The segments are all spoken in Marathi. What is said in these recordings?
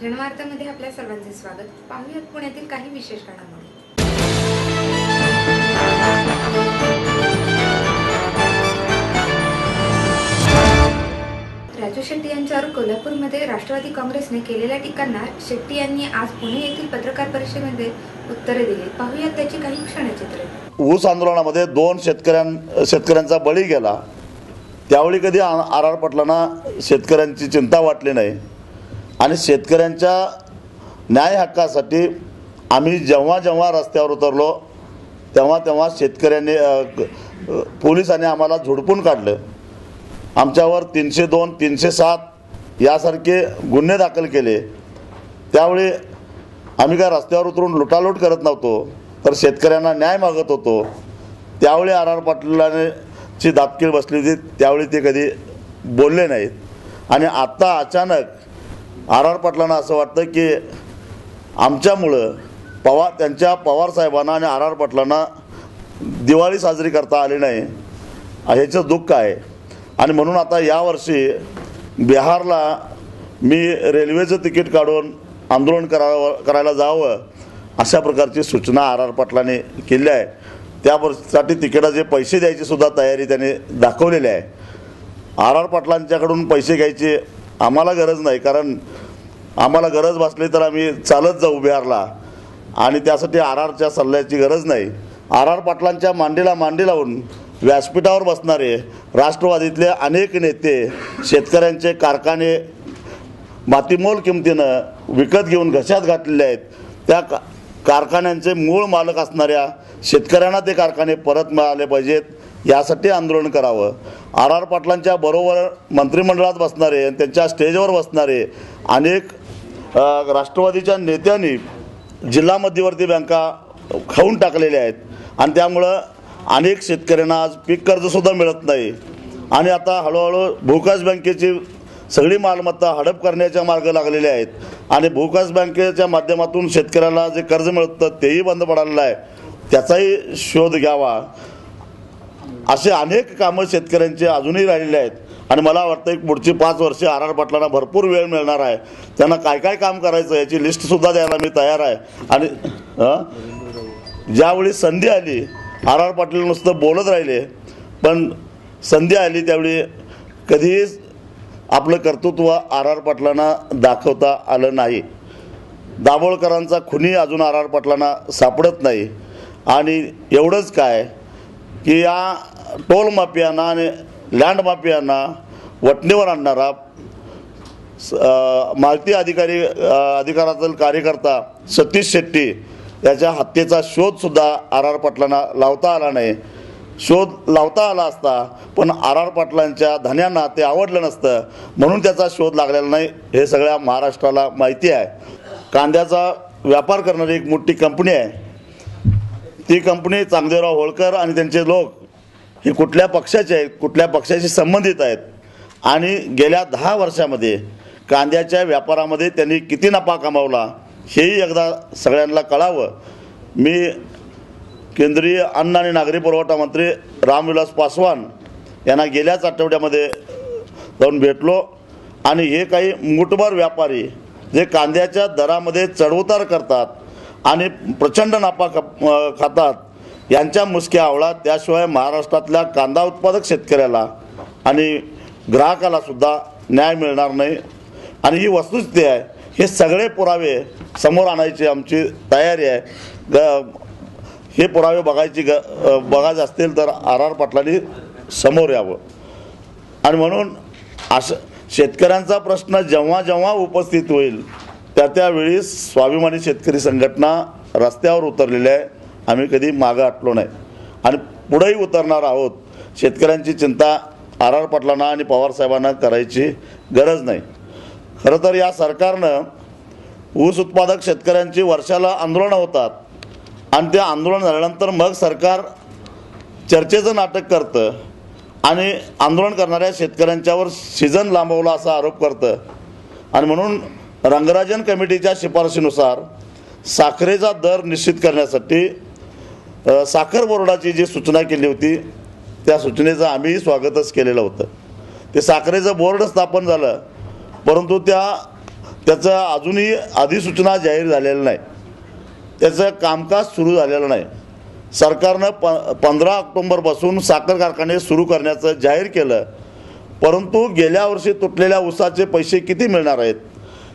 जनवार्तामध्ये आपल्या सर्वांचे स्वागत। पाहूयात पुण्यातील काही विशेष घडामोडी। राजू शेट्टी यांच्यावर कोल्हापूरमध्ये राष्ट्रवादी काँग्रेसने केलेल्या टीकांना शेट्टी यांनी आज पुणे येथील पत्रकार परिषदेमध्ये उत्तरे दिली। पाहूयात त्याची काही क्षणचित्रे। ऊस आंदोलनामध्ये 2 शेतकऱ्यांचा बळी गेला, त्यावेळी कधी आर पाटलांना शेतकऱ्यांची चिंता वाटली नाही आणि शेतकऱ्यांच्या न्याय हक्कासाठी आम्ही जेव्हा रस्त्यावर उतरलो तेव्हा शेतकऱ्यांनी पोलिसांनी आम्हाला झोडपून काढलं। आमच्यावर 302, 307 यासारखे गुन्हे दाखल केले। त्यावेळी आम्ही काय रस्त्यावर उतरून लुटालूट करत नव्हतो, तर शेतकऱ्यांना न्याय मागत होतो। त्यावेळी आर पाटलांची दाबकीळ बसली होती, त्यावेळी ते कधी बोलले नाहीत। आणि आता अचानक आर पाटलांना असं वाटतं की आमच्यामुळं त्यांच्या पवार साहेबांना आणि आर पाटलांना दिवाळी साजरी करता आली नाही, ह्याचं दुःख आहे। आणि म्हणून आता यावर्षी बिहारला मी रेल्वेचं तिकीट काढून आंदोलन करायला जावं अशा प्रकारची सूचना आर पाटलांनी केली आहे। त्यासाठी तिकिटाचे पैसे द्यायची सुद्धा तयारी त्यांनी दाखवलेली आहे। आर पाटलांच्याकडून पैसे घ्यायची आम्हाला गरज नाही, कारण आम्हाला गरज भासली तर आम्ही चालत जाऊ बिहारला आणि त्यासाठी आरच्या सल्ल्याची गरज नाही। आर पाटलांच्या मांडीला मांडी लावून व्यासपीठावर बसणारे राष्ट्रवादीतले अनेक नेते शेतकऱ्यांचे कारखाने मातीमोल किमतीनं विकत घेऊन घशात घातलेले आहेत। त्या कारखान्यांचे मूळ मालक असणाऱ्या शेतकऱ्यांना ते कारखाने परत मिळाले पाहिजेत, यासाठी आंदोलन करावं। आर पाटलांच्या बरोबर मंत्रिमंडळात बसणारे, त्यांच्या स्टेजवर बसणारे अनेक राष्ट्रवादीच्या नेत्यांनी जिल्हा मध्यवर्ती बँका खाऊन टाकलेल्या आहेत आणि त्यामुळं अनेक शेतकऱ्यांना आज पीक कर्जसुद्धा मिळत नाही। आणि आता हळूहळू भूविकास बँकेची सगळी मालमत्ता हडप करण्याच्या मार्ग लागलेले आहेत आणि भूविकास बँकेच्या माध्यमातून शेतकऱ्याला जे कर्ज मिळतं तेही बंद पडालेलं आहे, त्याचाही शोध घ्यावा। असे अनेक कामं शेतकऱ्यांचे अजूनही राहिलेले आहेत आणि मला वाटतं की पुढची 5 वर्षे आर पाटलांना भरपूर वेळ मिळणार आहे। त्यांना काय काम करायचं याची लिस्टसुद्धा द्यायला मी तयार आहे। आणि ज्यावेळी संधी आली, आर पाटील नुसतं बोलत राहिले, पण संधी आली त्यावेळी कधीही आपलं कर्तृत्व आर पाटलांना दाखवता आलं नाही। दाभोळकरांचा खुनी अजून आर पाटलांना सापडत नाही। आणि एवढंच काय की या टोल माफियांना आणि लँड माफियांना वटणीवर आणणारा माहिती अधिकारातील कार्यकर्ता सतीश शेट्टी याच्या हत्येचा शोधसुद्धा आर पाटलांना लावता आला नाही। शोध लावता आला असता पण आर पाटलांच्या धन्यांना ते आवडलं नसतं, म्हणून त्याचा शोध लागलेला नाही, हे सगळ्या महाराष्ट्राला माहिती आहे। कांद्याचा व्यापार करणारी एक मोठी कंपनी आहे, ती कंपनी चांगदेवराव होळकर आणि त्यांचे लोक हे कुठल्या पक्षाचे आहेत, कुठल्या पक्षाशी संबंधित आहेत आणि गेल्या 10 वर्षामध्ये कांद्याच्या व्यापारामध्ये त्यांनी किती नफा कमावला हेही एकदा सगळ्यांना कळावं। मी केंद्रीय अन्न आणि नागरी पुरवठा मंत्री रामविलास पासवान यांना गेल्याच आठवड्यामध्ये जाऊन भेटलो आणि हे काही मूठभर व्यापारी जे कांद्याच्या दरामध्ये चढउतार करतात आणि प्रचंड नफा खातात, यांच्या मुसक्या आवळा, त्याशिवाय महाराष्ट्रातल्या कांदा उत्पादक शेतकऱ्याला आणि ग्राहकाला सुद्धा न्याय मिळणार नाही। आणि ही वस्तुस्थिती आहे, हे सगळे पुरावे समोर आणायची आमची तयारी आहे। हे पुरावे बघायचे असतील तर आर पाटलांनी समोर यावं। आणि म्हणून असं शेतकऱ्यांचा प्रश्न जेव्हा उपस्थित होईल त्यावेळी स्वाभिमानी शेतकरी संघटना रस्त्यावर उतरलेली आहे। आम्ही कधी मागं हटलो नाही आणि पुढेही उतरणार आहोत। शेतकऱ्यांची चिंता आर पाटलांना आणि पवार साहेबांना करायची गरज नाही। खरं तर या सरकारनं ऊस उत्पादक शेतकऱ्यांची वर्षाला आंदोलनं होतात आणि ते आंदोलन झाल्यानंतर मग सरकार चर्चेचं नाटक करतं आणि आंदोलन करणाऱ्या शेतकऱ्यांच्यावर सीझन लांबवला असा आरोप करतं। आणि म्हणून रंगराजन कमिटीच्या शिफारशीनुसार साखरेचा दर निश्चित करण्यासाठी साखर बोर्डाची जी सूचना केली होती त्या सूचनेचं आम्हीही स्वागतच केलेलं होतं। ते साखरेचं बोर्ड स्थापन झालं, परंतु त्या त्याचं अजूनही अधिसूचना जाहीर झालेलं नाही, त्याचं कामकाज सुरू झालेलं नाही. सरकारनं 15 ऑक्टोबरपासून साखर कारखाने सुरू करण्याचं जाहीर केलं, परंतु गेल्या वर्षी तुटलेल्या ऊसाचे पैसे किती मिळणार आहेत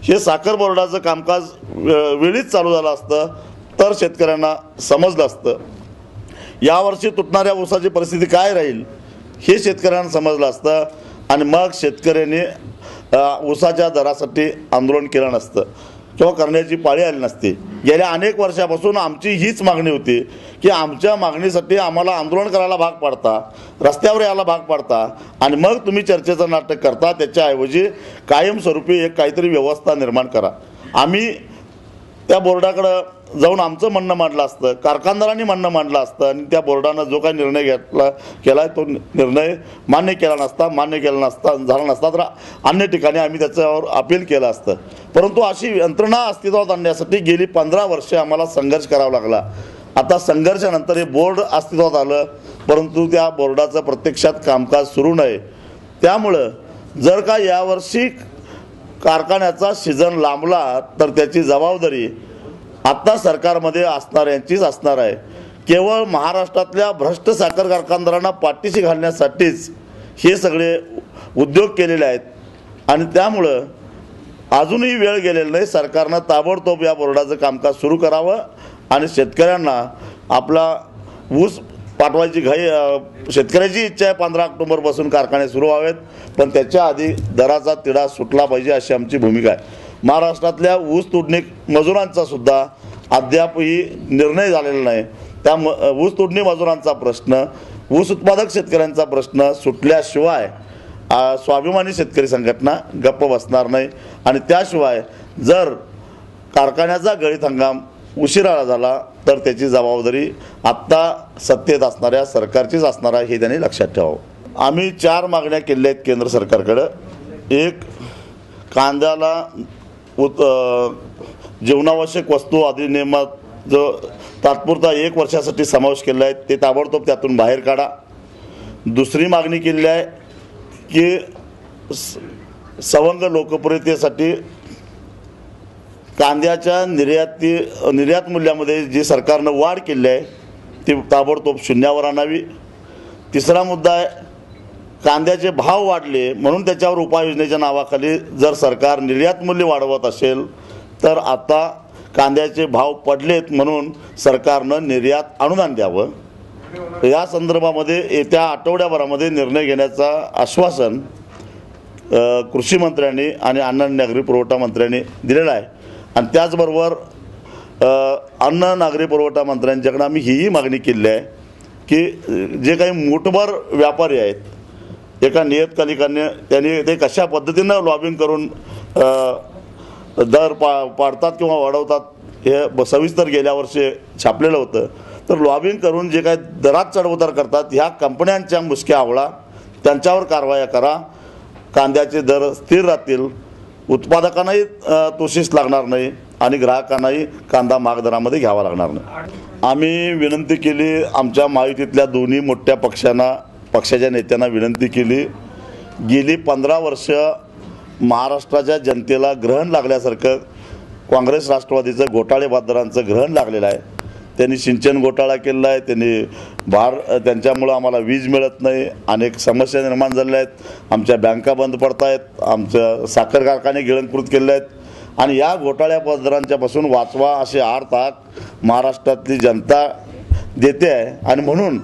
हे साखर बोर्डाचं कामकाज वेळीच चालू झालं असतं तर शेतकऱ्यांना समजलं असतं. यावर्षी तुटणाऱ्या ऊसाची परिस्थिती काय राहील हे शेतकऱ्यांना समजलं असतं आणि मग शेतकऱ्यांनी ऊसाच्या दरासाठी आंदोलन केलं नसतं किंवा करण्याची पाळी आली नसती. गेल्या अनेक वर्षापासून आमची हीच मागणी होती की आमच्या मागणीसाठी आम्हाला आंदोलन करायला भाग पाडता, रस्त्यावर यायला भाग पाडता आणि मग तुम्ही चर्चेचं नाटक करता. त्याच्याऐवजी कायमस्वरूपी एक काहीतरी व्यवस्था निर्माण करा. आम्ही त्या बोर्डाकडं जाऊन आमचं म्हणणं मांडलं असतं, कारखानदारांनी म्हणणं मांडलं असतं आणि त्या बोर्डानं जो काही निर्णय केला तो निर्णय मान्य केला झाला नसता तर अन्य ठिकाणी आम्ही त्याच्यावर अपील केलं असतं. परंतु अशी यंत्रणा अस्तित्वात आणण्यासाठी गेली 15 वर्षे आम्हाला संघर्ष करावा लागला. आता संघर्षानंतर हे बोर्ड अस्तित्वात आलं, परंतु त्या बोर्डाचं प्रत्यक्षात कामकाज सुरू नाही. त्यामुळं जर का यावर्षी कारखान्याचा सीझन लांबला तर त्याची जबाबदारी आता सरकारमध्ये असणाऱ्यांचीच असणार आहे. केवळ महाराष्ट्रातल्या भ्रष्ट साखर कारखानदारांना पाठीशी घालण्यासाठीच हे सगळे उद्योग केलेले आहेत आणि त्यामुळं अजूनही वेळ गेलेला नाही. सरकारनं ताबडतोब या बोर्डाचं कामकाज सुरू करावं आणि शेतकऱ्यांना आपला ऊस पाठवायची घाई, शेतकऱ्याची इच्छा आहे 15 ऑक्टोबरपासून कारखाने सुरू व्हावेत, पण त्याच्या आधी दराचा तिढा सुटला पाहिजे अशी आमची भूमिका आहे. महाराष्ट्रातल्या ऊस तोडणी मजुरांचा सुद्धा अद्यापही निर्णय झालेला नाही. त्या ऊस तोडणी मजुरांचा प्रश्न, ऊस उत्पादक शेतकऱ्यांचा प्रश्न सुटल्याशिवाय स्वाभिमानी शेतकरी संघटना गप्प बसणार नाही आणि त्याशिवाय जर कारखान्याचा गळीत हंगाम उशिरा झाला तर त्याची जबाबदारी आत्ता सत्तेत असणाऱ्या सरकारचीच असणार आहे हे त्यांनी लक्षात ठेवावं. आम्ही 4 मागण्या केल्या आहेत केंद्र सरकारकडं. एक, कांद्याला जीवनावश्यक वस्तू अधिनियमात जो तात्पुरता 1 वर्षासाठी समावेश केला आहे ते ताबडतोब त्यातून बाहेर काढा. दुसरी मागणी केली आहे की सवंग लोकप्रियतेसाठी कांद्याच्या निर्यात मूल्यामध्ये जी सरकारनं वाढ केली आहे ती ताबडतोब शून्यावर आणावी. तिसरा मुद्दा आहे, कांद्याचे भाव वाढले म्हणून त्याच्यावर उपाययोजनेच्या नावाखाली जर सरकार निर्यात मूल्य वाढवत असेल तर आता कांद्याचे भाव पडलेत म्हणून सरकारनं निर्यात अनुदान द्यावं. या संदर्भामध्ये येत्या आठवड्याभरामध्ये निर्णय घेण्याचा आश्वासन कृषी मंत्र्यांनी आणि अन्न आणि नागरी पुरवठा मंत्र्यांनी दिलेलं आहे. आणि त्याचबरोबर अन्न नागरी पुरवठा मंत्र्यांच्याकडे आम्ही हीही मागणी केली आहे की जे काही मूठभर व्यापारी आहेत, एका नियतकालिकाने त्यांनी ते कशा पद्धतीनं लॉबिंग करून दर पाडतात किंवा वाढवतात हे सविस्तर गेल्या वर्षी छापलेलं होतं. तर लॉबिंग करून जे काही दरात चढउतार करतात ह्या कंपन्यांच्या मुसक्या आवळा, त्यांच्यावर कारवाया करा. कांद्याचे दर स्थिर राहतील, उत्पादकांनाही तोशीस लागणार नाही आणि ग्राहकांनाही कांदा महाग दरामध्ये घ्यावा लागणार नाही. आम्ही विनंती केली, आमच्या महायुतीतल्या दोन्ही मोठ्या पक्षाच्या नेत्यांना विनंती केली. गेली 15 वर्ष महाराष्ट्राच्या जनतेला ग्रहण लागल्यासारखं काँग्रेस राष्ट्रवादीचं घोटाळेबाजारांचं ग्रहण लागलेलं आहे. त्यांनी सिंचन घोटाळा केलेला आहे, त्यांनी त्यांच्यामुळं आम्हाला वीज मिळत नाही, अनेक समस्या निर्माण झालेल्या आहेत, आमच्या बँका बंद पडत आहेत, आमचं साखर कारखाने गिळंकृत केलेले आहेत आणि या घोटाळ्याबाजारांच्यापासून वाचवा असे आर्त महाराष्ट्रातली जनता देते आहे. आणि म्हणून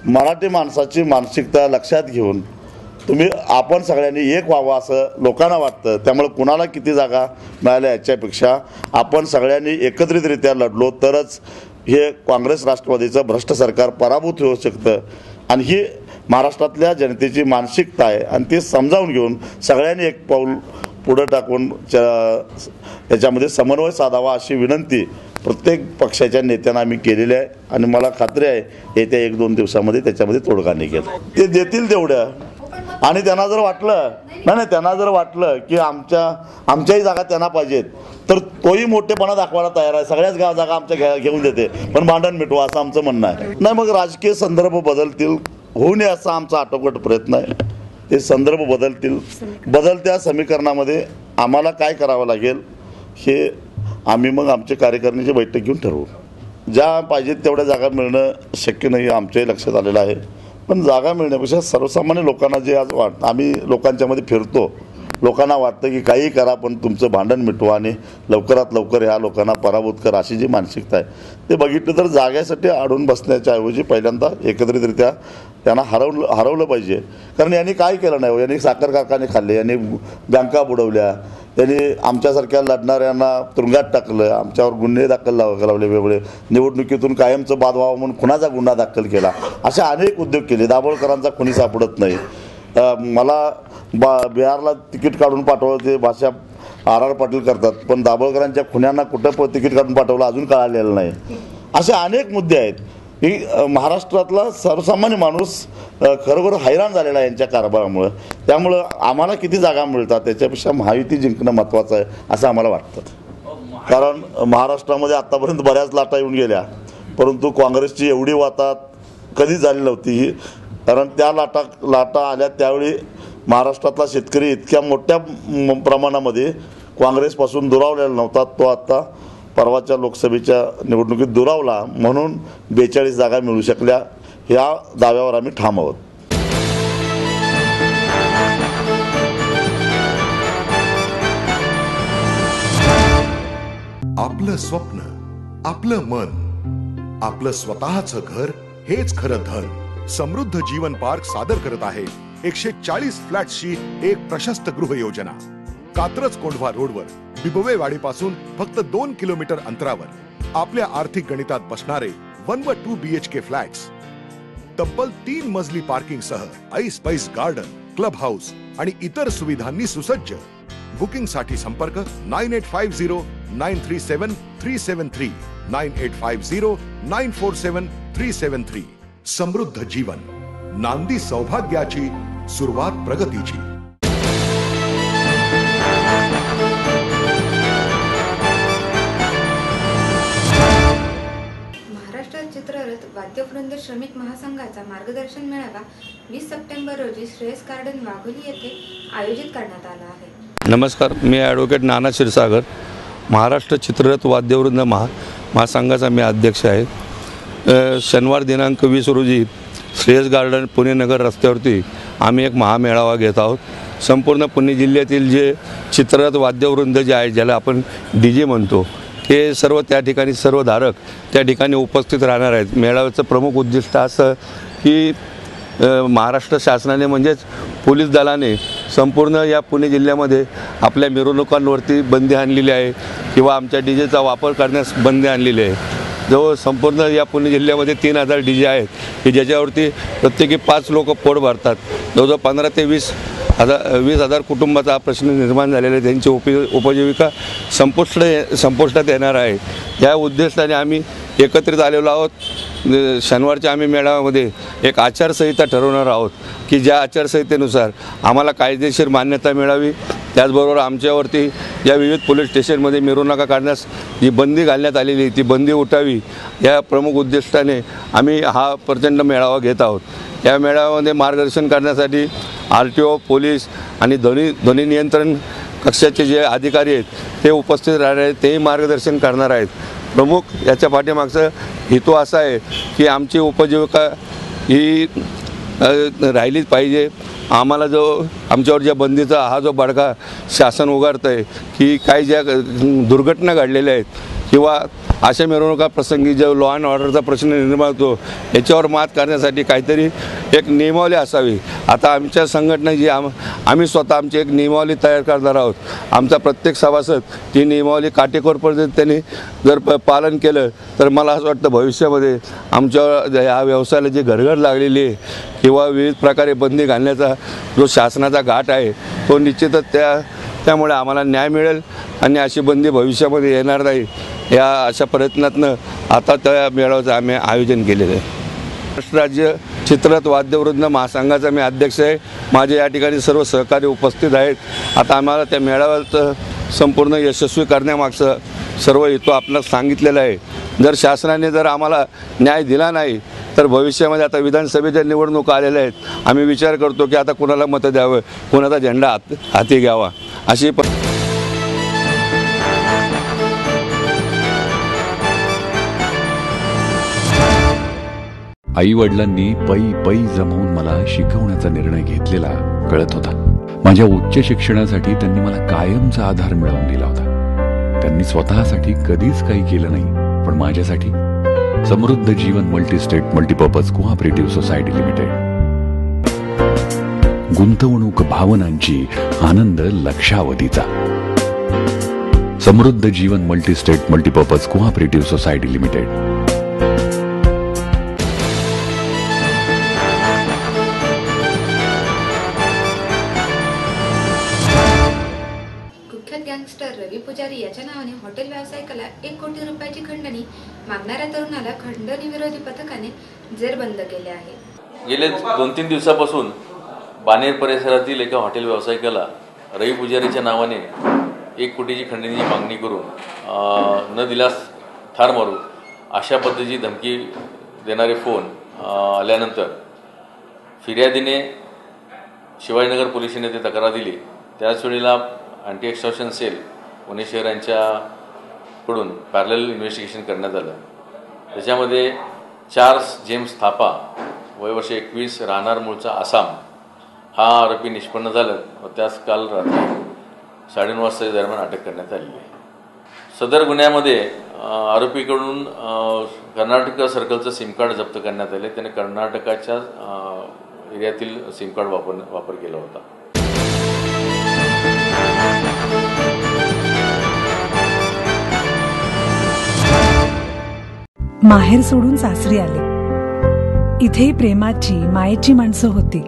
मराठी माणसाची मानसिकता लक्षात घेऊन आपण सगळ्यांनी एक व्हावं असं लोकांना वाटतं. त्यामुळे कुणाला किती जागा मिळाल्या याच्यापेक्षा आपण सगळ्यांनी एकत्रितरित्या लढलो तरच हे काँग्रेस राष्ट्रवादीचं भ्रष्ट सरकार पराभूत होऊ शकतं. आणि ही महाराष्ट्रातल्या जनतेची मानसिकता आहे आणि ती समजावून घेऊन सगळ्यांनी एक पाऊल पुढं टाकून याच्यामध्ये समन्वय साधावा अशी विनंती प्रत्येक पक्षाच्या नेत्यांना आम्ही केलेली आहे. आणि मला खात्री आहे येत्या 1-2 दिवसामध्ये त्याच्यामध्ये तोडगा निघेल. ते देतील तेवढ्या. आणि त्यांना जर वाटलं की आमच्याही जागा त्यांना पाहिजेत तर तोही मोठेपणा दाखवायला तयार आहे. सगळ्याच जागा आमच्या घेऊन देते पण भांडण मिटवा असं आमचं म्हणणं आहे. नाही, मग राजकीय संदर्भ बदलतील, होऊ नये असा आमचा आटोकाट प्रयत्न आहे. ते संदर्भ बदलतील. बदलत्या समीकरणामध्ये आम्हाला काय करावं लागेल हे आम्ही मग आमच्या कार्यकारिणीची बैठक घेऊन ठरवू. ज्या पाहिजेत तेवढ्या जागा मिळणं शक्य नाही आमच्याही लक्षात आलेलं आहे. पण जागा मिळण्यापेक्षा सर्वसामान्य लोकांना जे आज आम्ही लोकांच्यामध्ये फिरतो, लोकांना वाटतं की काही करा पण तुमचं भांडण मिटवा आणि लवकरात लवकर ह्या लोकांना पराभूत करा, अशी जी मानसिकता आहे ते बघितलं तर जाग्यासाठी अडून बसण्याच्या ऐवजी पहिल्यांदा एकत्रितरित्या त्यांना हरवलं पाहिजे. कारण यांनी काय केलं नाही, यांनी साखर कारखाने खाल्ले, यांनी बँका बुडवल्या, यांनी आमच्यासारख्या लढणाऱ्यांना तुरुंगात टाकलं, आमच्यावर गुन्हे दाखल लावले, वेगवेगळे निवडणुकीतून कायमचं बाद व्हावं म्हणून खुनाचा गुन्हा दाखल केला, असे अनेक उद्योग केले. दाभोळकरांचा खुनी सापडत नाही. मला बिहारला तिकीट काढून पाठवलं ते भाषा आर पाटील करतात, पण दाभोळकरांच्या खुन्यांना कुठं तिकीट काढून पाठवलं अजून कळालेलं नाही. असे अनेक मुद्दे आहेत की महाराष्ट्रातला सर्वसामान्य माणूस खरोखर हैराण झालेला आहे यांच्या कारभारामुळं. त्यामुळं आम्हाला किती जागा मिळतात त्याच्यापेक्षा महायुती जिंकणं महत्त्वाचं आहे असं आम्हाला वाटतं. कारण महाराष्ट्रामध्ये आत्तापर्यंत बऱ्याच लाटा येऊन गेल्या, परंतु काँग्रेसची एवढी वाताहत कधी झाली नव्हती ही. कारण त्या लाटा आल्या त्यावेळी महाराष्ट्रातला शेतकरी इतक्या मोठ्या प्रमाणामध्ये काँग्रेसपासून दुरावलेला नव्हता. तो आत्ता परवाच्या लोकसभेच्या निवडणुकीत दुरावला, म्हणून 42 जागा मिळू शकल्या. या दाव्यावर आम्ही ठाम आहोत. आपलं स्वप्न, आपलं मन, आपलं स्वतःचं घर हेच खरं धन. समृद्ध जीवन पार्क सादर करत आहे 140 फ्लॅट्सची एक प्रशस्त गृह योजना. कात्रज कोंढवा रोडवर बिबवेवाडीपासून फक्त 2 किलोमीटर अंतरावर आपल्या आर्थिक गणितात बसणारे 1 व 2 BHK फ्लॅट्स. तब्बल 3 मजली पार्किंग सह ऐस पैस गार्डन, क्लब हाऊस आणि इतर सुविधांनी सुसज्ज. बुकिंग साठी संपर्क 9850937373 9850947373. समृद्ध जीवन, नांदी सौभाग्याची, सुरुवात प्रगतीची. महाराष्ट्र चित्ररथ वाद्यवृंद श्रमिक महासंघाचा मार्गदर्शन मेळावा 20 सप्टेंबर रोजी श्रेयस गार्डन वाघोली येथे आयोजित करण्यात आला आहे. नमस्कार, मी ॲडव्होकेट नाना क्षीरसागर, महाराष्ट्र चित्ररथ वाद्यवृंद महासंघाचा मी अध्यक्ष आहे. शनिवार दिनांक 20 रोजी श्रेयस गार्डन पुणे नगर रस्त्यावरती आम्ही एक महामेळावा घेत आहोत. संपूर्ण पुणे जिल्ह्यातील जे चित्ररथ वाद्यवृंद जे आहे, ज्याला आपण DJ म्हणतो, हे सर्व त्या ठिकाणी सर्व धारक त्या ठिकाणी उपस्थित राहणार आहेत. मेळाव्याचं प्रमुख उद्दिष्ट असं की महाराष्ट्र शासनाने म्हणजेच पोलीस दलाने संपूर्ण या पुणे जिल्ह्यामध्ये आपल्या मिरवणुकांवरती बंदी आणलेली आहे किंवा आमच्या DJचा वापर करण्यास बंदी आणलेली आहे. जवळ संपूर्ण या पुणे जिल्ह्यामध्ये 3000 DJ आहेत की ज्याच्यावरती प्रत्येकी 5 लोक पोट भरतात. जवळजवळ 15 ते 20 हजार कुटुंबाचा हा प्रश्न निर्माण झालेला आहे. त्यांची उपजीविका संपुष्टात येणार आहे. या उद्देशाने आम्ही एकत्रित आलेलो आहोत. शनिवारच्या आम्ही मेळाव्यामध्ये एक आचारसंहिता ठरवणार आहोत की ज्या आचारसंहितेनुसार आम्हाला कायदेशीर मान्यता मिळावी. त्याचबरोबर आमच्यावरती या विविध पोलीस स्टेशनमध्ये मिरवणुका काढण्यास जी बंदी घालण्यात आलेली ती बंदी उठावी. या प्रमुख उद्दिष्टाने आम्ही हा प्रचंड मेळावा घेत आहोत. या मेळाव्यामध्ये मार्गदर्शन करण्यासाठी RTO, पोलीस आणि ध्वनी नियंत्रण कक्षाचे जे अधिकारी आहेत ते उपस्थित राहणार आहेत. तेही मार्गदर्शन करणार आहेत. प्रमुख याच्या पाठीमागचा हेतू असा आहे की आमची उपजीविका ही राहिलीच पाहिजे. आम्हाला जो आमच्यावर ज्या बंदीचा हा जो बडगा शासन उगारतं आहे की काही ज्या दुर्घटना घडलेल्या आहेत किंवा अशा मिरवणुका प्रसंगी जो लॉ अँड ऑर्डरचा प्रश्न निर्माण होतो याच्यावर मात करण्यासाठी काहीतरी एक नियमावली असावी. आता आमच्या संघटना जी आम्ही स्वतः आमची एक नियमावली तयार करणार आहोत. आमचा प्रत्येक सभासद ती नियमावली काटेकोर पद्धतीने जर पालन केलं तर मला असं वाटतं भविष्यामध्ये आमच्या या व्यवसायाला जी घरघर लागलेली आहे किंवा विविध प्रकारे बंदी घालण्याचा जो शासनाचा घाट आहे तो निश्चितच त्यामुळे आम्हाला न्याय मिळेल आणि अशी बंदी भविष्यामध्ये येणार नाही. या अशा प्रयत्नातनं आता त्या मेळाव्याचं आम्ही आयोजन केलेलं आहे. महाराष्ट्र राज्य चित्ररथ वाद्यवृंद महासंघाचा मी अध्यक्ष आहे. माझे या ठिकाणी सर्व सहकारी उपस्थित आहेत. आता आम्हाला त्या मेळाव्याचं संपूर्ण यशस्वी करण्यामागचं सर्व हेतू आपल्याला सांगितलेलं आहे. जर शासनाने जर आम्हाला न्याय दिला नाही तर भविष्यामध्ये आता विधानसभेच्या निवडणुका आलेल्या आहेत, आम्ही विचार करतो की आता कुणाला मतं द्यावं, कुणाचा झेंडा हाती घ्यावा अशी आई वडिलांनी पै पै जमवून मला शिकवण्याचा निर्णय घेतलेला कळत होता. माझ्या उच्च शिक्षणासाठी त्यांनी मला कायमचा आधार मिळवून दिला होता. त्यांनी स्वतःसाठी कधीच काही केलं नाही, पण माझ्यासाठी Samruddha Jeevan multistate multipurpose cooperative society limited. गुंतवणूक भावनांची, आनंद लक्षावधीचा. Samruddha Jeevan multistate multipurpose cooperative society limited. कुख्यात गँगस्टर रवी पुजारी याच्या नावाने हॉटेल व्यावसायिकाला 1 कोटी रुपयाची खंडणी मागणाऱ्या तरुणाला खंडणी विरोधी पथकाने जेरबंद केले आहे. गेले 2-3 दिवसापासून बानेर परिसरातील एका हॉटेल व्यावसायिकाला रवी पुजारीच्या नावाने 1 कोटीची खंडणीची मागणी करून न दिल्यास ठार मारू अशा पद्धतीची धमकी देणारे फोन आल्यानंतर फिर्यादीने शिवाजीनगर पोलीस ठाण्यात तक्रार दिली. त्याच वेळेला अँटी एक्स्टॉर्शन सेल पुणे शहर यांच्याकडून पॅरलल इन्व्हेस्टिगेशन करण्यात आलं. त्याच्यामध्ये चार्ल्स जेम्स थापा वय वर्ष 21 राहणार मूळचा आसाम हा आरोपी निष्पन्न झाला व त्यास काल रात्री 9:30 वाजताच्या दरम्यान अटक करण्यात आली आहे. सदर गुन्ह्यामध्ये आरोपीकडून कर्नाटक सर्कलचं सिम कार्ड जप्त करण्यात आले. त्याने कर्नाटकाच्या एरियातील सिम कार्ड वापर केला होता. माहेर सोडून सासरी आले. इथेही प्रेमाची, मायेची माणसं होती,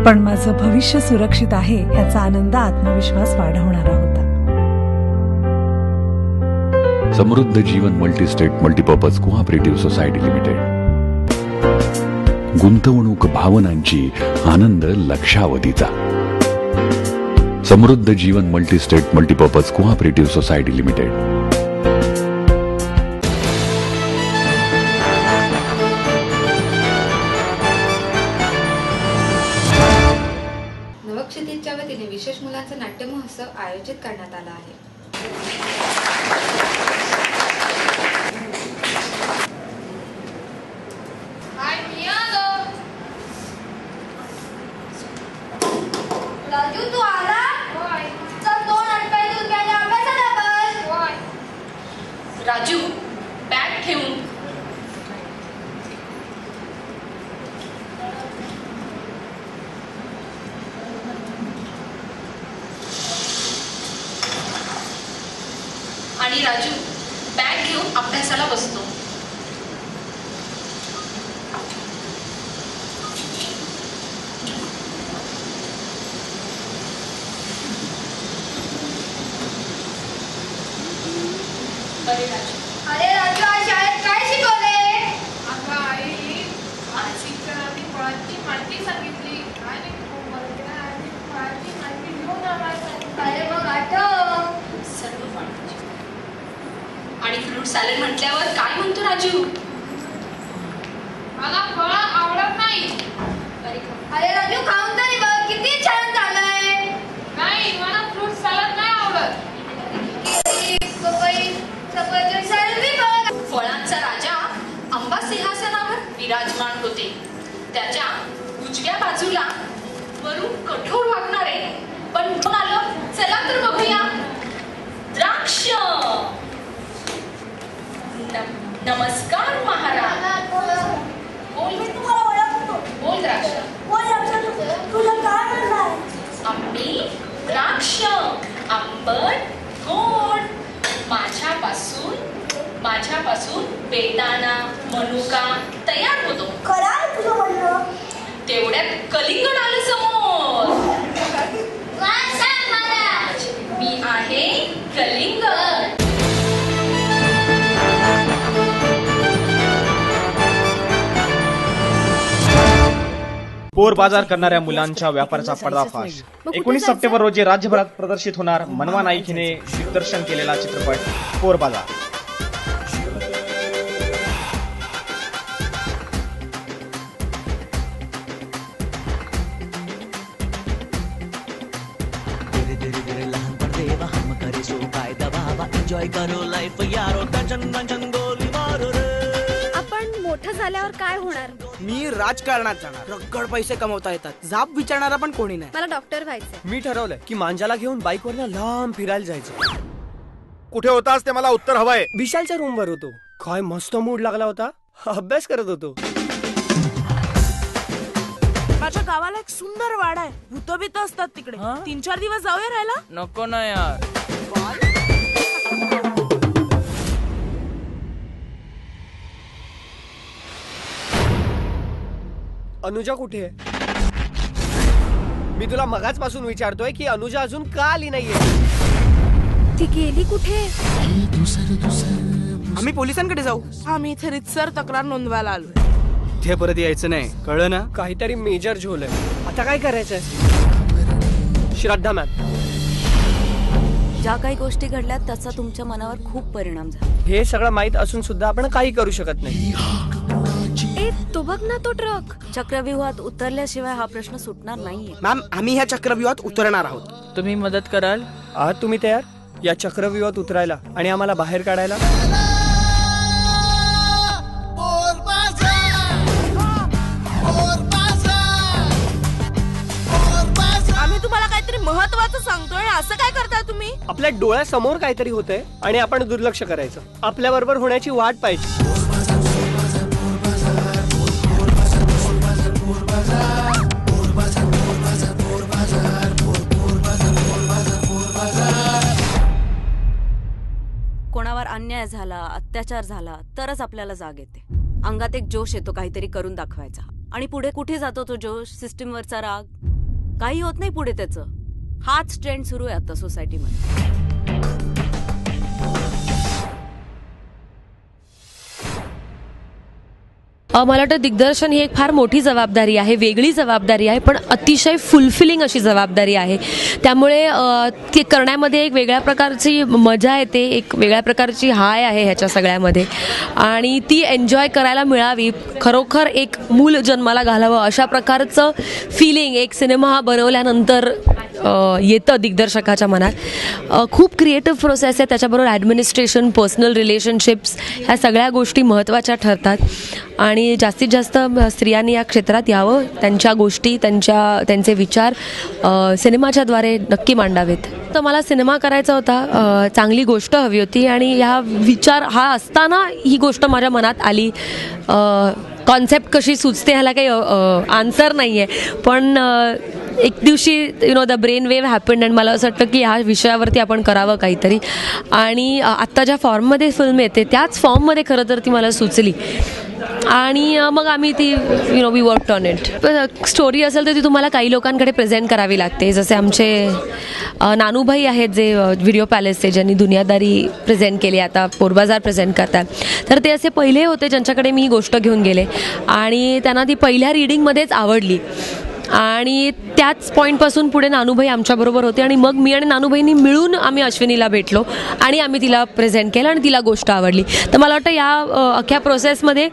पण माझं भविष्य सुरक्षित आहे याचा आनंद, आत्मविश्वास वाढवणारा होता. Samruddha Jeevan multistate multipurpose cooperative society limited. गुंतवणूक भावनांची, आनंद लक्षावधीचा. Samruddha Jeevan multistate multipurpose cooperative society limited. नवक्षितिजच्या वतीने विशेष मुलांचा नाट्य महोत्सव आयोजित करण्यात आला आहे. राजू तू आला? चल 2 आठवडे उद्याला अभ्यासाला बस. राजू बॅग ठेवून आणि राजू बॅग घेऊन अभ्यासाला बसतो. अरे राजू आज शाळेत काय शिकवले? अगं आई, आज शिक्षकांनी फळांची माहिती सांगितली आणि फळांची माहिती घेऊन आम्हाला सांगितली. अरे मग आठव. सर्व फळांची. आणि फ्रूट सॅलड म्हटल्यावर काय म्हणतो राजू? मला फळ आवडत नाही. अरे राजू खाऊन तरी बघ, किती छान झालंय. नाही, मला फ्रूट सॅलड नाही आवडत. फळांचा राजा आंबा सिंहासनावर विराजमान होते. त्याच्या उजव्या बाजूला वरून कठोर वागणारे पण आलं. चला तर बघूया. द्राक्ष. नमस्कार महाराज. बोल बोल द्राक्ष. आंबे द्राक्ष आंबट गोड. माझ्यापासून बेदाणा मनुका तयार होतो. तेवढ्यात कलिंगड आलं समोर. मी आहे कलिंगड. पोर बाजार करणाऱ्या मुलांच्या व्यापाराचा पर्दाफाश. 19 सप्टेंबर रोजी राज्यभरात प्रदर्शित होणार मनवा नाईक हिने दिग्दर्शन केलेला चित्रपट पोर बाजार. एन्जॉय करो लाईफ यारो टचन टचन गोली मारो रे. आपण मोठं झाल्यावर काय होणार? मी राजकारणात जाणार. रक्कड पैसे कमवता येतात. जाब विचारणारा पण कोणी नाही. मला डॉक्टर व्हायचं. मी ठरवलंय की मांजाला घेऊन बाईकवरनं लांब फिरायला जायचं. कुठे होतास ते मला उत्तर हवंय. विशालच्या रूम वर होतो. काय मस्त मूड लागला होता. अभ्यास करत होतो. माझ्या गावाला एक सुंदर वाडा आहे. भूतबित असतात तिकडे. 3-4 दिवस जाऊया राहायला. नको ना यार. अनुजा कुठे आहे? मी तुला मगाच पासून विचारतोय की अनुजा अजून का आली नाहीये. ती गेली कुठे? आम्ही पोलिसांकडे जाऊ. आम्ही इथे रितसर तक्रार नोंदवायला आलोय. ते परत यायचं नाही, कळलं ना? काहीतरी मेजर झोलय. आता काय करायचंय? श्रद्धा मॅम, ज्या काही गोष्टी घडल्यात त्याचा तुमच्या मनावर खूप परिणाम झाला. हे सगळं माहित असून सुद्धा आपण काही करू शकत नाही. तो बघ ना तो ट्रक. चक्रव्यूहात उतरल्याशिवाय हा प्रश्न सुटणार नाहीये. मॅम, आम्ही ह्या चक्रव्यूहात उतरणार आहोत. तुम्ही मदत कराल? आहात तुम्ही तयार या चक्रव्यूहात उतरायला आणि आम्हाला बाहेर काढायला? आम्ही तुम्हाला काहीतरी महत्त्वाचं सांगतोय, असं काय करता तुम्ही? आपल्या डोळ्यासमोर काहीतरी होतंय आणि आपण दुर्लक्ष करायचं. आपल्या बरोबर होण्याची वाट पाहिजे. कोणावर अन्याय झाला, अत्याचार झाला तरच आपल्याला जाग येते. अंगात एक जोश येतो काहीतरी करून दाखवायचा. आणि पुढे कुठे जातो तो जोश? सिस्टीमवरचा राग. काही होत नाही पुढे त्याचं. हाच ट्रेंड सुरू आहे आता सोसायटीमध्ये. मला वाटतं दिग्दर्शन ही एक फार मोठी जबाबदारी आहे, वेगळी जबाबदारी आहे, पण अतिशय फुलफिलिंग अशी जबाबदारी आहे. त्यामुळे ते करण्यामध्ये एक वेगळ्या प्रकारची मजा येते, एक वेगळ्या प्रकारची हाय आहे ह्याच्या सगळ्यामध्ये. आणि ती एन्जॉय करायला मिळावी, खरोखर एक मूल जन्माला घालावं अशा प्रकारचं फिलिंग एक सिनेमा हा बनवल्यानंतर येतं दिग्दर्शकाच्या मनात. खूप क्रिएटिव्ह प्रोसेस आहे. त्याच्याबरोबर ॲडमिनिस्ट्रेशन, पर्सनल रिलेशनशिप्स ह्या सगळ्या गोष्टी महत्त्वाच्या ठरतात. आणि जास्तीत जास्त स्त्रियांनी या क्षेत्रात यावं, त्यांच्या गोष्टी, त्यांचे विचार सिनेमाच्याद्वारे नक्की मांडावेत. तर मला सिनेमा करायचा होता, चांगली गोष्ट हवी होती आणि ह्या विचार हा असताना ही गोष्ट माझ्या मनात आली. कॉन्सेप्ट कशी सुचते ह्याला काही आन्सर नाही आहे, पण एक दिवशी the brain wave happened and मला असं वाटतं की ह्या विषयावरती आपण करावं काहीतरी. आणि आत्ता ज्या फॉर्ममध्ये फिल्म येते त्याच फॉर्ममध्ये खरं तर ती मला सुचली आणि मग आम्ही ती we worked on it. Story असेल तर ती तुम्हाला काही लोकांकडे प्रेझेंट करावी लागते. जसे आमचे नानूभाई आहेत जे व्हिडिओ पॅलेसचे, ज्यांनी दुनियादारी प्रेझेंट केली, आता पोरबाजार प्रेझेंट करतात. तर ते असे पहिले होते ज्यांच्याकडे मी ही गोष्ट घेऊन गेले आणि त्यांना ती पहिल्या रीडिंगमध्येच आवडली. आणि त्याच पॉईंटपासून पुढे नानूभाई आमच्याबरोबर होते आणि मग मी आणि नानूभाईंनी मिळून आम्ही अश्विनीला भेटलो आणि आम्ही तिला प्रेझेंट केलं आणि तिला गोष्ट आवडली. तर मला वाटतं या अख्ख्या प्रोसेसमध्ये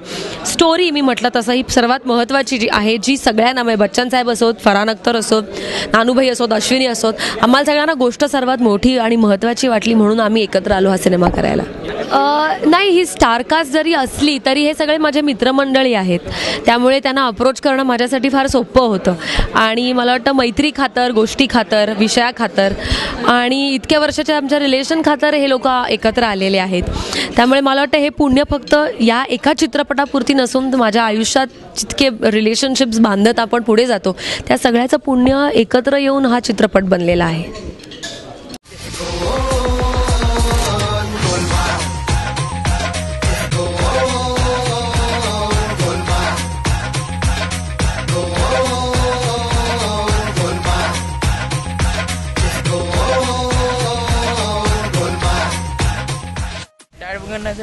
स्टोरी मी म्हटलं तसं ही सर्वात महत्त्वाची जी आहे, जी सगळ्यांना म्हणजे बच्चन साहेब असोत, फरहान अख्तर असोत, नानूभाई असोत, अश्विनी असोत, आम्हाला सगळ्यांना गोष्ट सर्वात मोठी आणि महत्त्वाची वाटली म्हणून आम्ही एकत्र आलो हा सिनेमा करायला. नाही, ही स्टारकास्ट जरी असली तरी हे सगळे माझे मित्रमंडळी आहेत, त्यामुळे त्यांना अप्रोच करणं माझ्यासाठी फार सोपं होतं. आणि मला वाटतं मैत्री खातर, गोष्टी खातर, विषया खातर आणि इतक्या वर्षाच्या आमच्या रिलेशन खातर हे लोक एकत्र आलेले आहेत. त्यामुळे मला वाटतं हे पुण्य फक्त या एका चित्रपटापुरती नसून माझ्या आयुष्यात जितके रिलेशनशिप्स बांधत आपण पुढे जातो त्या सगळ्याचं पुण्य एकत्र येऊन हा चित्रपट बनलेला आहे.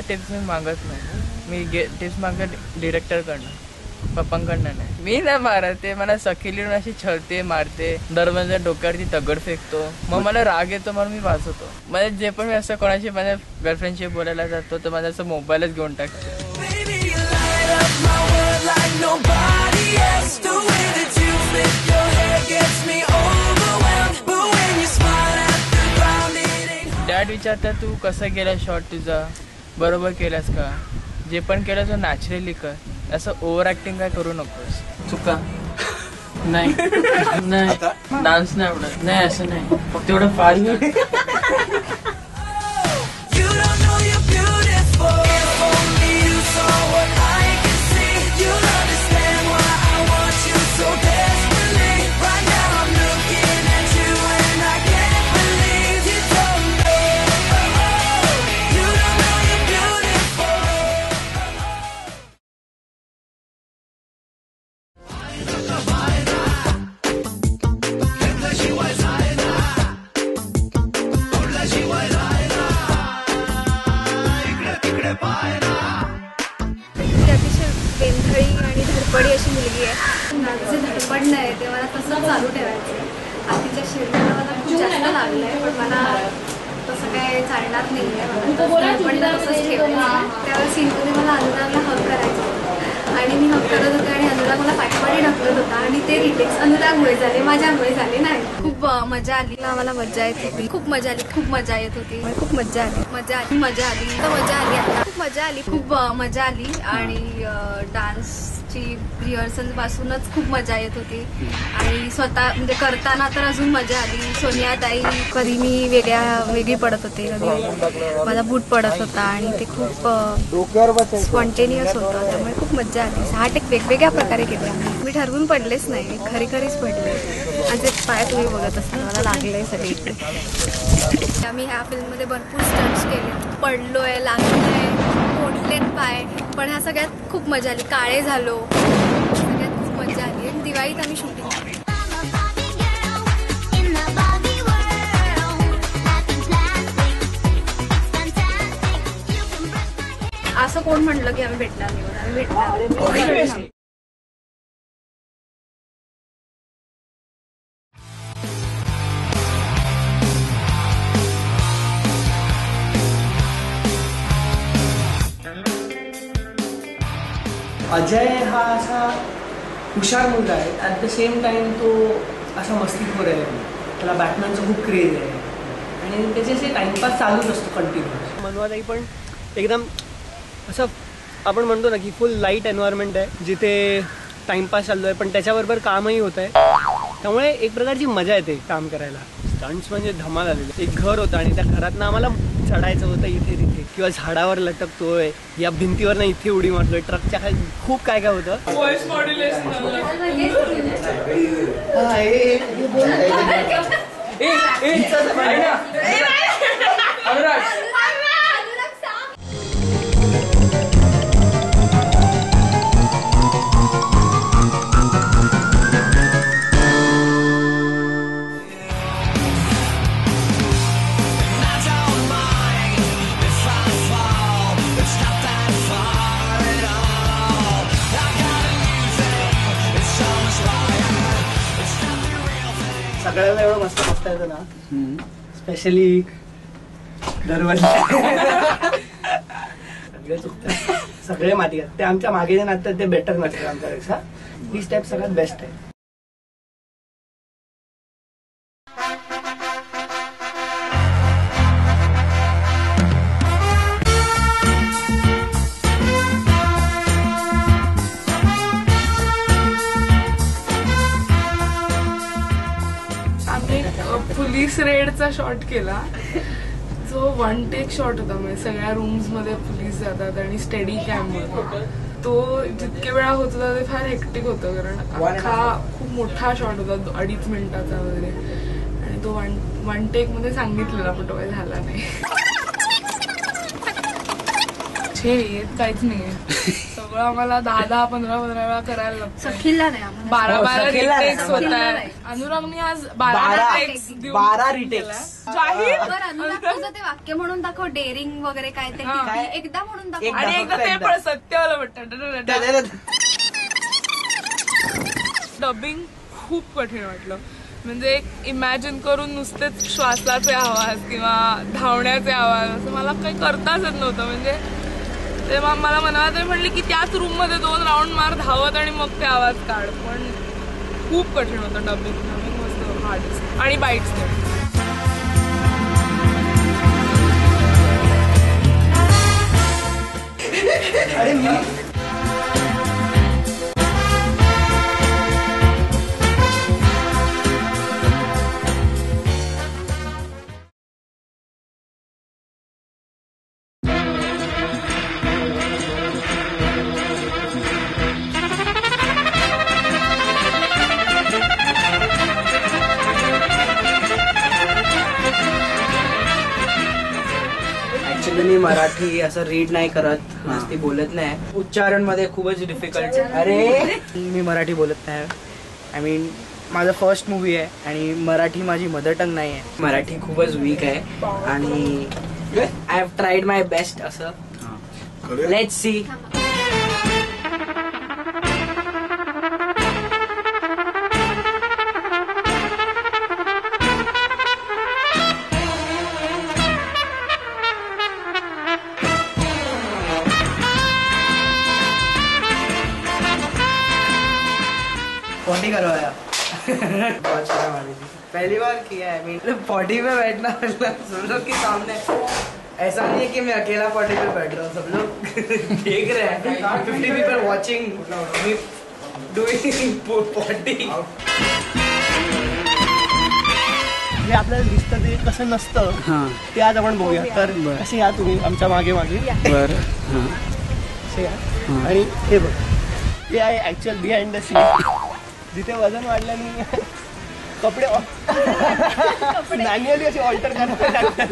टिप्स मी मागत नाही. मी टिप्स मागत डिरेक्टरकडनं, पप्पांकडनं नाही. मी नाही मारत, ते मला सखीलीन अशी छळते, मारते, दरवाजा डोक्यावरती दगड फेकतो, मग मला राग येतो म्हणून मी वाचवतो. म्हणजे जे पण मी असं कोणाशी माझ्या गर्लफ्रेंडशी बोलायला जातो तर माझा असं मोबाईलच घेऊन टाकते. डॅड विचारतात तू कसं केलं शॉट तुझा, बरोबर केलास का, जे पण केलं तो नॅचरली कर, असं ओव्हर ऍक्टिंग काय करू नकोस. चुका नाही नाही डान्स नाही आवडत नाही, असं नाही, फक्त एवढं फार धडपडी अशी मुलगी आहे. माझं जे धडपडणं आहे ते मला तसं चालू ठेवायचं आहे. आधीच्या शेडला मला खूप जास्त लागलं आहे, पण मला तसं काय चालणार नाही आहे. धडपडणं तसंच ठेवायचं. त्यावेळेस सीनमध्ये मला अनुरागला हक करायचं होतं आणि मी हक करत होते आणि अनुराग मला पाठीमागे ढकलत होता आणि ते रिटेक्स अनुरागमुळे झाले, माझ्यामुळे झाले नाही. खूप मजा आली, मला मजा येत होती, खूप मजा आली, खूप मजा येत होती, खूप मजा आली, मजा आली, मजा आली, मजा आली, आता खूप मजा आली, खूप मजा आली. आणि डान्सची रिहर्सल पासूनच खूप मजा येत होती आणि स्वतः म्हणजे करताना तर अजून मजा आली. सोनिया ताई, कधी मी वेगळी पडत होते, कधी माझा बूट पडत होता आणि ते खूप स्पॉन्टेनियस होतं, त्यामुळे खूप मजा आली. 6 टेक वेगवेगळ्या प्रकारे केल्या. मी ठरवून पडलेच नाही, खरीच पडले. आणि ते पाय तुम्ही बघत असता मला लागलंय सगळीकडे. आम्ही ह्या फिल्ममध्ये भरपूर स्टंट्स केले, पडलोय, लागलोय, मोडलेत पाय, पण ह्या सगळ्यात खूप मजा आली. काळे झालो, सगळ्यात खूप मजा आली. आणि दिवाळीत आम्ही शूटिंग केली. असं कोण म्हणलं की आम्ही भेटणार नाही, आम्ही भेटणार. अजय हा असा हुशार मुलगा आहे, ॲट द सेम टाइम तो असा मस्तीखोर आहे, त्याला बॅटमॅनचं खूप क्रेज आहे आणि त्याचे असे टाइमपास चालूच असतो कंटिन्युअस. मनवाताई पण एकदम असं आपण म्हणतो ना की फुल लाईट एन्व्हायरमेंट आहे, जिथे टाइमपास चाललो आहे पण त्याच्याबरोबर कामही होत आहे, त्यामुळे एक प्रकारची मजा येते काम करायला. स्टंट्स म्हणजे धमाल आलेले. एक घर होतं आणि त्या घरातनं आम्हाला चढायचं होतं इथे तिथे, किंवा झाडावर लटकतोय, या भिंतीवरनं इथे उडी मारतोय, ट्रकच्या खाली खूप काय काय होतं. व्हॉइस मॉड्युलेशन सगळ्याला एवढं मस्त बघता येतं ना, स्पेशली दरवाजा सगळे चुकतात, सगळे माती आहेत. ते आमच्या मागे जे नाचतात ते बेटर नसतात आमच्यापेक्षा. ही स्टेप सगळ्यात बेस्ट आहे. पोलीस रेडचा शॉट केला, जो 1 टेक शॉट होता. म्हणजे सगळ्या रूम्स मध्ये पोलीस जातात आणि स्टेडी कॅम मध्ये तो जितके वेळा होत होता ते फार हेक्टिक होतं, कारण अख्खा खूप मोठा शॉट होता, 2.5 मिनिटाचा वगैरे, आणि तो 1 टेक मध्ये सांगितलेला पण तो काही झाला नाही. येत काहीच नाही, सगळं आम्हाला 10-15 वेळा करायला लागतं. सखीला नाही, 12 रिटेक्स होत आहे. अनुरागने आज 12 रिटेक्स. अनुराग ते वाक्य म्हणून दाखव, डेअरिंग वगैरे काय ते एकदा म्हणून दाखव, आणि एकदा ते सत्यवाला वाटतं. डबिंग खूप कठीण वाटलं. म्हणजे इमॅजिन करून नुसतेच श्वासाचे आवाज किंवा धावण्याचे आवाज असं मला काही करताच येत नव्हतं. म्हणजे तेव्हा मला मनात म्हणले की त्याच रूम मध्ये 2 राऊंड मार, धावत आणि मग ते आवाज काढ. पण खूप कठीण होतं डबिंग. मस्त हार्ड आणि बाईट्स. अरे मी ऍक्च्युली मी मराठी असं रीड नाही करत, ती बोलत नाही. उच्चारण मध्ये खूपच डिफिकल्ट. अरे मी मराठी बोलत नाही. आय मीन माझा फर्स्ट मूवी आहे आणि मराठी माझी मदर टंग नाही आहे. मराठी खूपच वीक आहे आणि I have tried my best. असं लेट्स सी. पॉटी करवाया. पहली बार किया है. मीन पॉटी पे बैठना सब लोग के सामने. ऐसा नहीं है कि मैं अकेला पॉटी पे बैठ रहा हूँ, सब लोग देख रहे हैं. 50 people watching me doing potty. जे आपल्याला दिसतं ते कसं नसतं ते आज आपण बघूया. तर असे या तुम्ही आमच्या मागे मागे. बरं असे या. आणि हे बघ, हे आहे ऍक्च्युअल बिहाइंड द सीन, जिथे वजन वाढल्याने कपडे मॅन्युअली असे ऑल्टर करावे लागतात.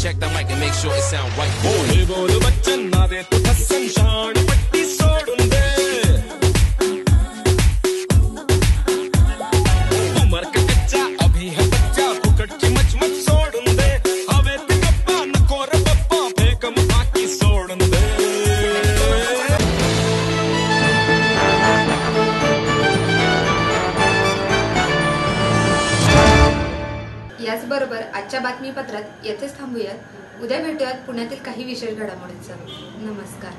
Check the mic and make sure it sound right. बोल बोल बच्चन ना दे तू हसन शान पट्टी सोडून दे. उमर का कच्चा अभी है बच्चा फुकटची मचमच सोडून दे. हवेत गप्पा नको रे पप्पा फेक बाकी सोडून दे. याचबरोबर आजच्या बातमीपत्रात येथेच थांबूयात. उद्या भेटूयात पुण्यातील काही विशेष घडामोडींसह. नमस्कार.